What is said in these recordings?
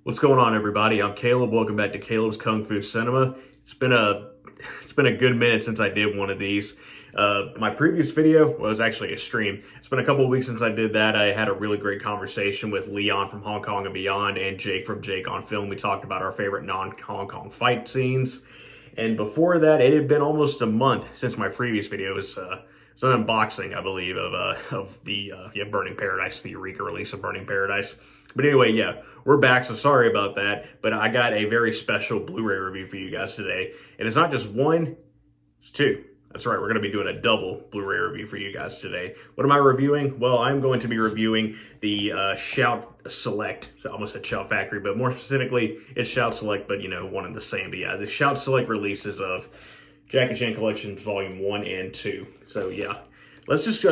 What's going on, everybody? I'm Caleb. Welcome back to Caleb's Kung Fu Cinema. It's been a good minute since I did one of these. My previous video was actually a stream. It's been a couple of weeks since I did that. I had a really great conversation with Leon from Hong Kong and Beyond and Jake from Jake on Film. We talked about our favorite non-Hong Kong fight scenes. And before that, it had been almost a month since my previous video. It was an unboxing, I believe, of the Burning Paradise, the Eureka release of Burning Paradise. But anyway, yeah, we're back, so sorry about that. But I got a very special Blu-ray review for you guys today. And it's not just one, it's two. That's right, we're going to be doing a double Blu-ray review for you guys today. What am I reviewing? Well, I'm going to be reviewing the Shout Select. So I almost said Shout Factory, but more specifically, it's Shout Select, but one and the same. But yeah, the Shout Select releases of Jackie Chan Collection Volume 1 and 2. So yeah. Let's just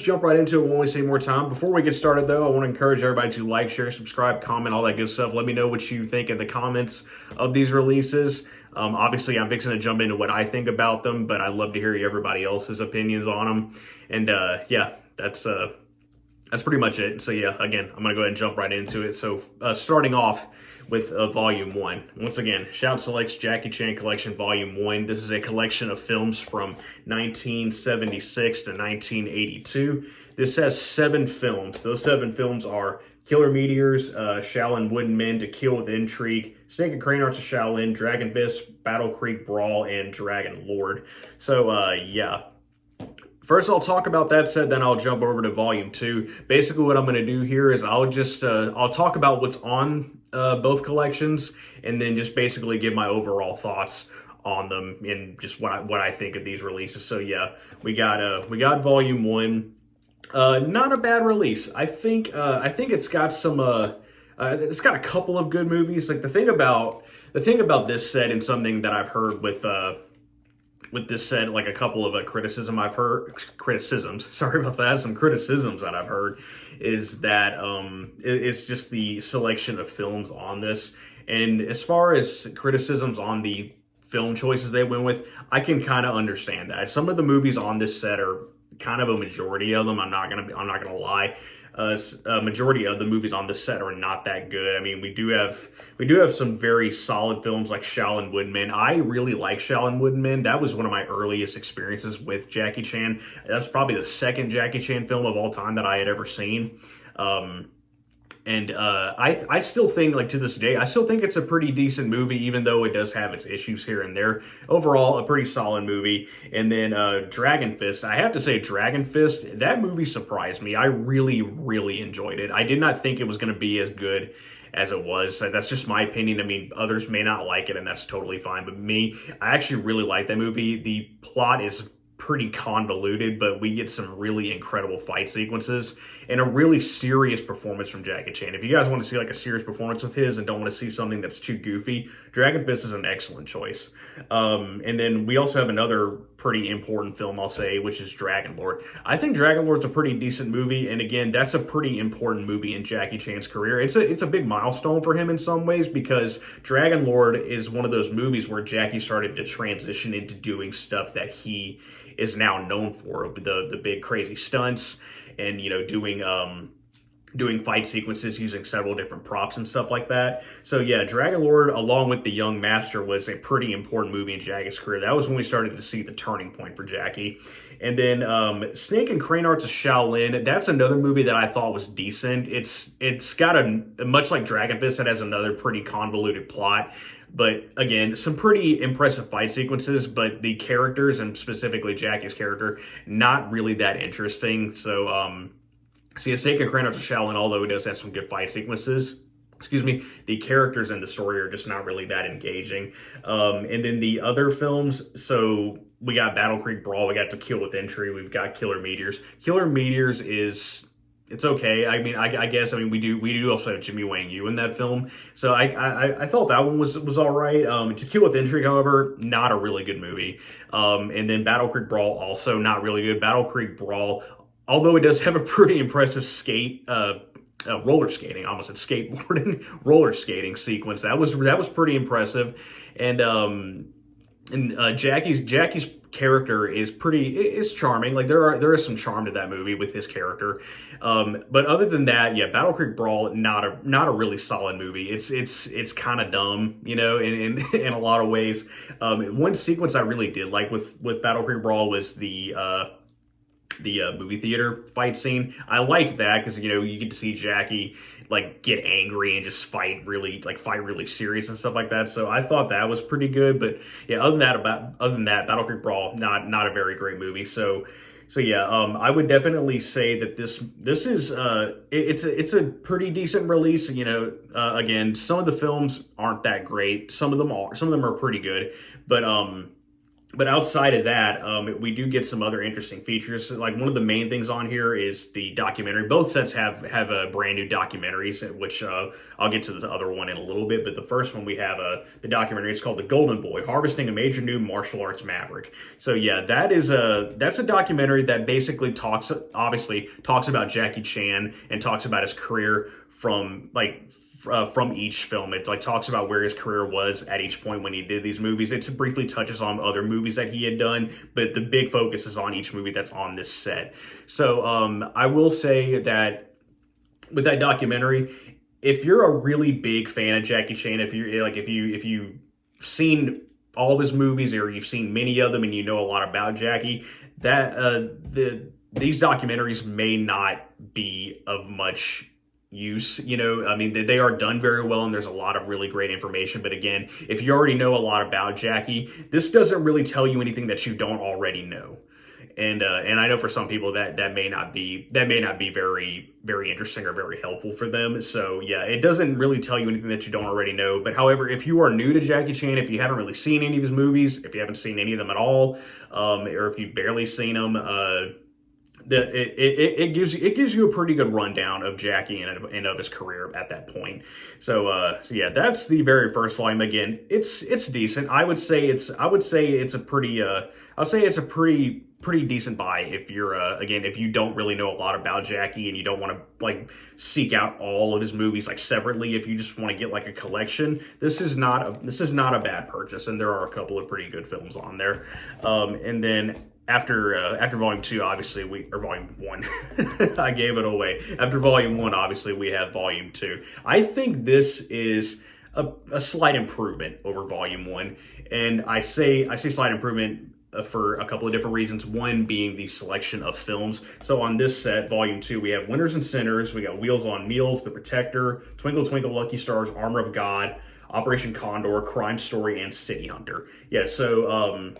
jump right into it. We won't waste any more time. Before we get started, though, I want to encourage everybody to like, share, subscribe, comment, all that good stuff. Let me know what you think in the comments of these releases. Obviously, I'm fixing to jump into what I think about them, but I'd love to hear everybody else's opinions on them. And yeah, that's pretty much it. So yeah, again, I'm gonna go ahead and jump right into it. So starting off with Volume 1. Once again, Shout Selects Jackie Chan Collection Volume 1. This is a collection of films from 1976 to 1982. This has 7 films. Those 7 films are Killer Meteors, Shaolin Wooden Men, To Kill with Intrigue, Snake and Crane Arts of Shaolin, Dragon Fist, Battle Creek Brawl, and Dragon Lord. So yeah. First, I'll talk about that said, then I'll jump over to Volume 2. Basically, what I'm going to do here is I'll talk about what's on both collections, and then just basically give my overall thoughts on them and just what I think of these releases. So yeah, we got Volume 1. Not a bad release. I think it's got some it's got a couple of good movies. Like the thing about this set, and something that I've heard with this set, like a couple of criticisms sorry about that, some criticisms that I've heard, is that it's just the selection of films on this. And as far as criticisms on the film choices they went with, I can kind of understand that. Some of the movies on this set are kind of a majority of them. I'm not gonna lie. A majority of the movies on this set are not that good. I mean, we do have some very solid films like Shaolin Wooden Men. I really like Shaolin Wooden Men. That was one of my earliest experiences with Jackie Chan. That's probably the second Jackie Chan film of all time that I had ever seen. I still think, like to this day, I still think it's a pretty decent movie, even though it does have its issues here and there. Overall, a pretty solid movie. And then Dragon Fist, I have to say Dragon Fist, that movie surprised me. I really, really enjoyed it. I did not think it was going to be as good as it was. That's just my opinion. I mean, others may not like it, and that's totally fine. But me, I actually really like that movie. The plot is pretty convoluted, but we get some really incredible fight sequences and a really serious performance from Jackie Chan. If you guys want to see like a serious performance of his and don't want to see something that's too goofy, Dragon Fist is an excellent choice. And then we also have another pretty important film, I'll say, which is Dragon Lord. I think Dragon Lord's a pretty decent movie, and again, that's a pretty important movie in Jackie Chan's career. It's a big milestone for him in some ways, because Dragon Lord is one of those movies where Jackie started to transition into doing stuff that he is now known for, the big crazy stunts, and doing fight sequences using several different props and stuff like that. So yeah, Dragon Lord, along with The Young Master, was a pretty important movie in Jackie's career. That was when we started to see the turning point for Jackie. And then Snake and Crane Arts of Shaolin, that's another movie that I thought was decent. It's got much like Dragon Fist, it has another pretty convoluted plot. But again, some pretty impressive fight sequences, but the characters, and specifically Jackie's character, not really that interesting. So, see, Snake and Crane Arts of Shaolin, although it does have some good fight sequences, the characters in the story are just not really that engaging. And then the other films, so we got Battle Creek Brawl, we got To Kill with Intrigue, we've got Killer Meteors. Killer Meteors it's okay. I mean, I guess we do also have Jimmy Wang Yu in that film, so I thought that one was all right. To Kill with Intrigue, however, not a really good movie. And then Battle Creek Brawl, also not really good. Battle Creek Brawl, although it does have a pretty impressive roller skating, I almost said skateboarding, roller skating sequence. That was pretty impressive. And Jackie's character is charming. Like there is some charm to that movie with his character. But other than that, yeah, Battle Creek Brawl, not a really solid movie. It's kind of dumb, you know, in a lot of ways. One sequence I really did like with Battle Creek Brawl was the movie theater fight scene. I liked that because, you know, you get to see Jackie like get angry and just fight really serious and stuff like that. So I thought that was pretty good. But yeah, other than that, Battle Creek Brawl, not a very great movie. So yeah, I would definitely say that this is it's a pretty decent release. You know, again, some of the films aren't that great. Some of them are pretty good, but outside of that, we do get some other interesting features. Like one of the main things on here is the documentary. Both sets have brand new documentaries, which I'll get to the other one in a little bit. But the first one we have the documentary. It's called The Golden Boy: Harvesting a Major New Martial Arts Maverick. So yeah, that's a documentary that basically talks about Jackie Chan and talks about his career from each film. It like talks about where his career was at each point when he did these movies. It briefly touches on other movies that he had done, but the big focus is on each movie that's on this set. So I will say that with that documentary, if you're a really big fan of Jackie Chan, if you've seen all of his movies or you've seen many of them and you know a lot about Jackie, these documentaries may not be of much use. You know, I mean, they are done very well and there's a lot of really great information. But again, if you already know a lot about Jackie, this doesn't really tell you anything that you don't already know. And I know for some people that may not be very, very interesting or very helpful for them. So yeah, it doesn't really tell you anything that you don't already know. But however, if you are new to Jackie Chan, if you haven't really seen any of his movies, if you haven't seen any of them at all, or if you've barely seen them, it gives you a pretty good rundown of Jackie and of his career at that point. So yeah, that's the very first volume. Again, it's decent. I would say it's a pretty decent buy if you're again, if you don't really know a lot about Jackie and you don't want to like seek out all of his movies like separately. If you just want to get like a collection, this is not a bad purchase, and there are a couple of pretty good films on there. And then after volume 2, obviously volume 1, I gave it away. After volume 1, obviously we have volume 2. I think this is a slight improvement over volume 1, and I say slight improvement for a couple of different reasons. One being the selection of films. So on this set, volume 2, we have Winners and Sinners, we got Wheels on Meals, The Protector, Twinkle Twinkle Lucky Stars, Armor of God, Operation Condor, Crime Story, and City Hunter. Yeah, so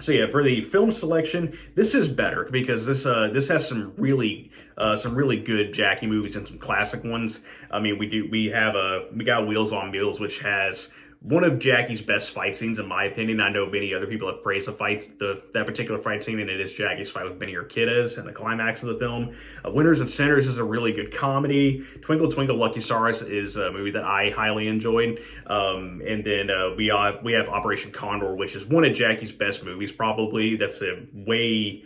yeah, for the film selection, this is better because this has some really good Jackie movies and some classic ones. I mean, we got Wheels on Meals, which has one of Jackie's best fight scenes, in my opinion. I know many other people have praised that particular fight scene, and it is Jackie's fight with Benny Urquidez and the climax of the film. Winners and Sinners is a really good comedy. Twinkle Twinkle Lucky Stars is a movie that I highly enjoyed. And then we have Operation Condor, which is one of Jackie's best movies, probably. That's a way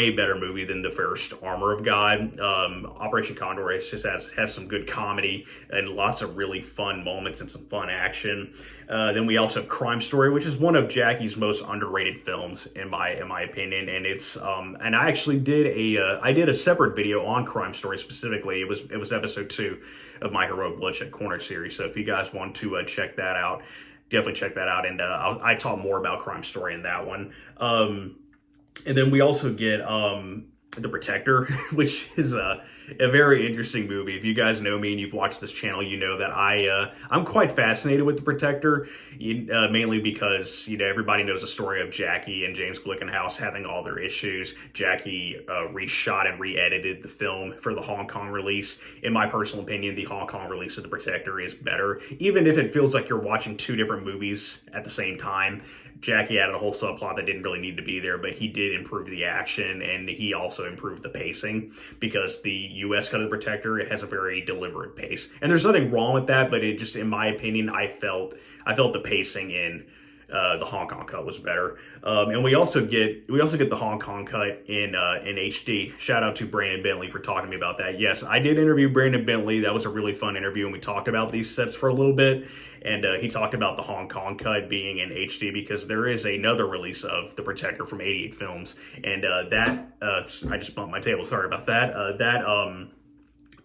better movie than the first Armor of God. Operation Condor has some good comedy and lots of really fun moments and some fun action. Then we also have Crime Story, which is one of Jackie's most underrated films in my opinion. And it's and I actually did a separate video on Crime Story specifically. It was episode 2 of my Heroic Bloodshed Corner series. So if you guys want to check that out, definitely check that out. And I talk more about Crime Story in that one. And then we also get The Protector, which is a very interesting movie. If you guys know me and you've watched this channel, you know that I'm quite fascinated with The Protector, mainly because, you know, everybody knows the story of Jackie and James Glickenhaus having all their issues. Jackie reshot and re-edited the film for the Hong Kong release. In my personal opinion, the Hong Kong release of The Protector is better, even if it feels like you're watching two different movies at the same time. Jackie added a whole subplot that didn't really need to be there, but he did improve the action, and he also improved the pacing, because the U.S. cut of The Protector, it has a very deliberate pace. And there's nothing wrong with that, but it just, in my opinion, I felt the pacing The Hong Kong cut was better, and we also get the Hong Kong cut in HD. Shout out to Brandon Bentley for talking to me about that. Yes, I did interview Brandon Bentley. That was a really fun interview, and we talked about these sets for a little bit. And he talked about the Hong Kong cut being in HD because there is another release of The Protector from 88 Films, and I just bumped my table. Sorry about that.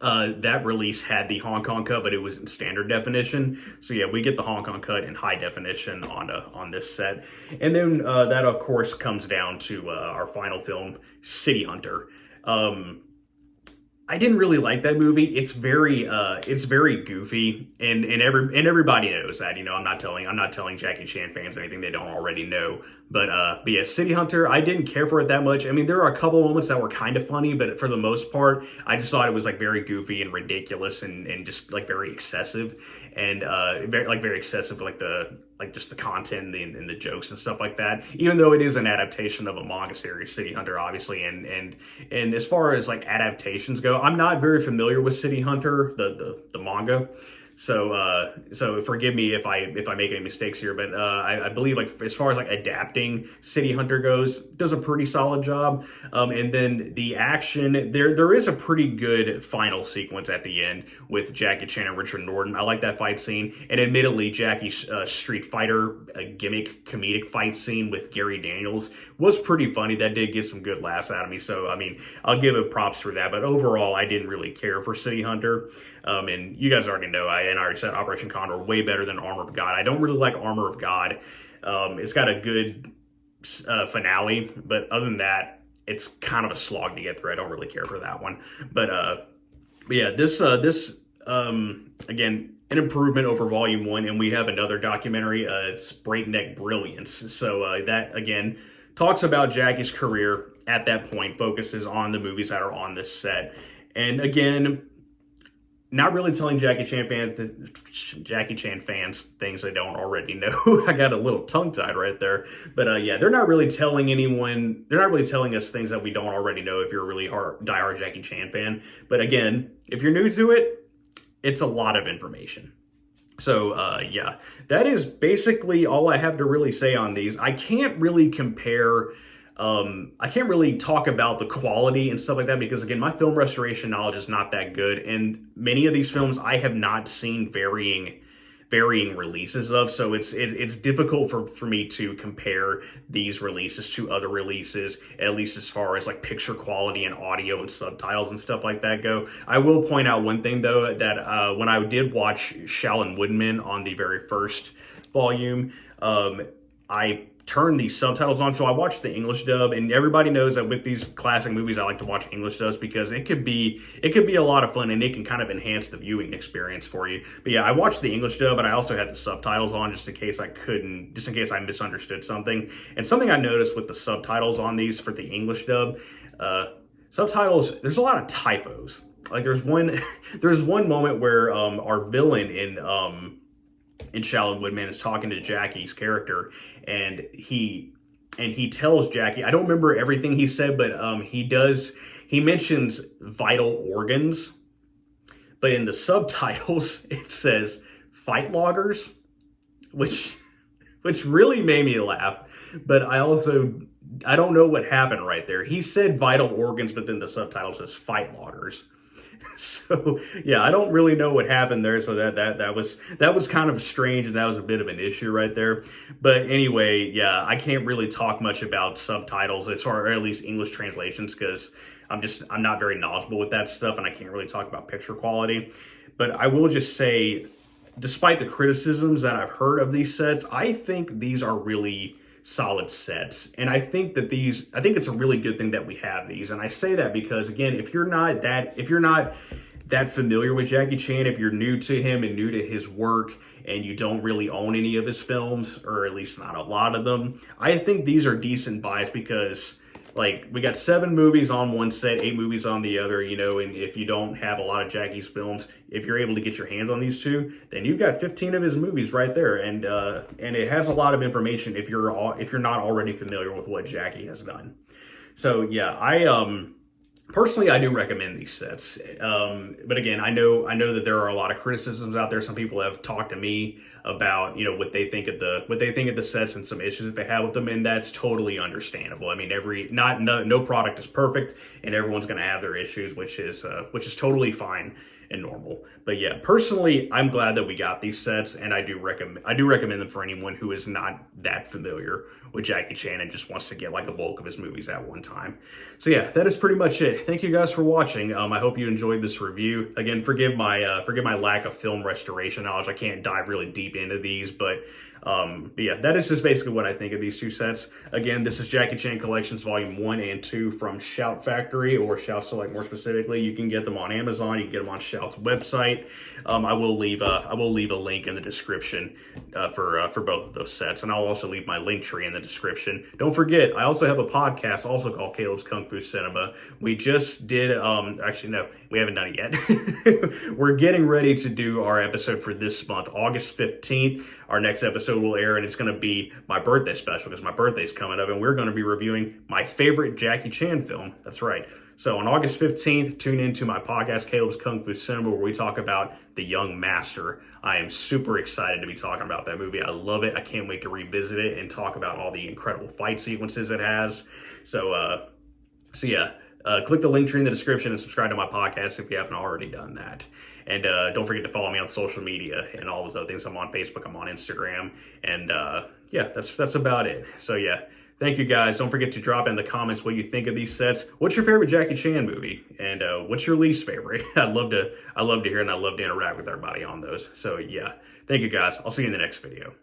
That release had the Hong Kong cut, but it was in standard definition. So yeah, we get the Hong Kong cut in high definition on this set. And then that, of course, comes down to our final film, City Hunter. I didn't really like that movie. It's very goofy, and everybody knows that. You know, I'm not telling Jackie Chan fans anything they don't already know. But yeah, City Hunter, I didn't care for it that much. I mean, there are a couple moments that were kind of funny, but for the most part, I just thought it was like very goofy and ridiculous and just like very excessive and very excessive, just the content and the jokes and stuff like that. Even though it is an adaptation of a manga series, City Hunter, obviously, and as far as like adaptations go, I'm not very familiar with City Hunter, the manga. So forgive me if I make any mistakes here, but I believe like as far as like adapting City Hunter goes, does a pretty solid job. And then the action, there is a pretty good final sequence at the end with Jackie Chan and Richard Norton. I like that fight scene, and admittedly, Jackie's Street Fighter gimmick comedic fight scene with Gary Daniels was pretty funny. That did get some good laughs out of me. So I mean, I'll give it props for that. But overall, I didn't really care for City Hunter. And you guys already know, I already said Operation Condor way better than Armor of God. I don't really like Armor of God. It's got a good finale, but other than that, it's kind of a slog to get through. I don't really care for that one. But yeah, this again, an improvement over Volume 1, and we have another documentary. It's Breakneck Brilliance. So that, again, talks about Jackie's career at that point, focuses on the movies that are on this set. And again, not really telling Jackie Chan fans things they don't already know. I got a little tongue-tied right there. But yeah, they're not really telling us things that we don't already know if you're a really diehard Jackie Chan fan. But again, if you're new to it, it's a lot of information. So yeah, that is basically all I have to really say on these. I can't really compare... I can't really talk about the quality and stuff like that because, again, my film restoration knowledge is not that good, and many of these films I have not seen varying releases of, so it's difficult for me to compare these releases to other releases, at least as far as like picture quality and audio and subtitles and stuff like that go. I will point out one thing though, that when I did watch Shaolin Woodman on the very first volume, I turned the subtitles on, so I watched the English dub, and everybody knows that with these classic movies I like to watch English dubs because it could be a lot of fun and it can kind of enhance the viewing experience for you. But yeah, I watched the English dub, but I also had the subtitles on just in case I misunderstood something. And something I noticed with the subtitles on these for the English dub, subtitles, there's a lot of typos. Like there's one moment where our villain in Shaolin Woodman is talking to Jackie's character, and he tells Jackie, I don't remember everything he said, but he mentions vital organs, but in the subtitles it says fight loggers, which really made me laugh. But I don't know what happened right there. He said vital organs, but then the subtitle says fight loggers. So yeah, I don't really know what happened there. So that was kind of strange, and that was a bit of an issue right there. But anyway, yeah, I can't really talk much about subtitles as far, or at least English translations, because I'm not very knowledgeable with that stuff, and I can't really talk about picture quality. But I will just say, despite the criticisms that I've heard of these sets, I think these are really solid sets, and I think it's a really good thing that we have these. And I say that because, again, if you're not that familiar with Jackie Chan, if you're new to him and new to his work, and you don't really own any of his films, or at least not a lot of them, I think these are decent buys because, like, we got 7 movies on one set, 8 movies on the other, you know, and if you don't have a lot of Jackie's films, if you're able to get your hands on these 2, then you've got 15 of his movies right there, and it has a lot of information if you're not already familiar with what Jackie has done. So yeah, Personally, I do recommend these sets, but again, I know that there are a lot of criticisms out there. Some people have talked to me about what they think of the sets and some issues that they have with them, and that's totally understandable. I mean, no product is perfect, and everyone's going to have their issues, which is totally fine and normal. But yeah, personally, I'm glad that we got these sets, and I do recommend them for anyone who is not that familiar with Jackie Chan and just wants to get like a bulk of his movies at one time. So yeah, that is pretty much it. Thank you guys for watching. I hope you enjoyed this review. Again, forgive my lack of film restoration knowledge. I can't dive really deep into these, but yeah, that is just basically what I think of these two sets. Again, this is Jackie Chan Collections Volume 1 and 2 from Shout Factory, or Shout Select more specifically. You can get them on Amazon. You can get them on Shout's website. I will leave a link in the description for both of those sets, and I'll also leave my link tree in the description. Don't forget, I also have a podcast also called Kaleb's Kung Fu Cinema. We just did, actually no, we haven't done it yet. We're getting ready to do our episode for this month, August 15th. Our next episode will air, and it's going to be my birthday special because my birthday's coming up, and we're going to be reviewing my favorite Jackie Chan film. That's right. So on August 15th, tune into my podcast, Kaleb's Kung Fu Cinema, where we talk about The Young Master. I am super excited to be talking about that movie. I love it. I can't wait to revisit it and talk about all the incredible fight sequences it has. So yeah, click the link tree in the description and subscribe to my podcast if you haven't already done that. And don't forget to follow me on social media and all those other things. I'm on Facebook, I'm on Instagram, and yeah, that's about it. So yeah, thank you guys. Don't forget to drop in the comments what you think of these sets. What's your favorite Jackie Chan movie, and what's your least favorite? I'd love to hear, and I'd love to interact with everybody on those. So yeah, thank you guys. I'll see you in the next video.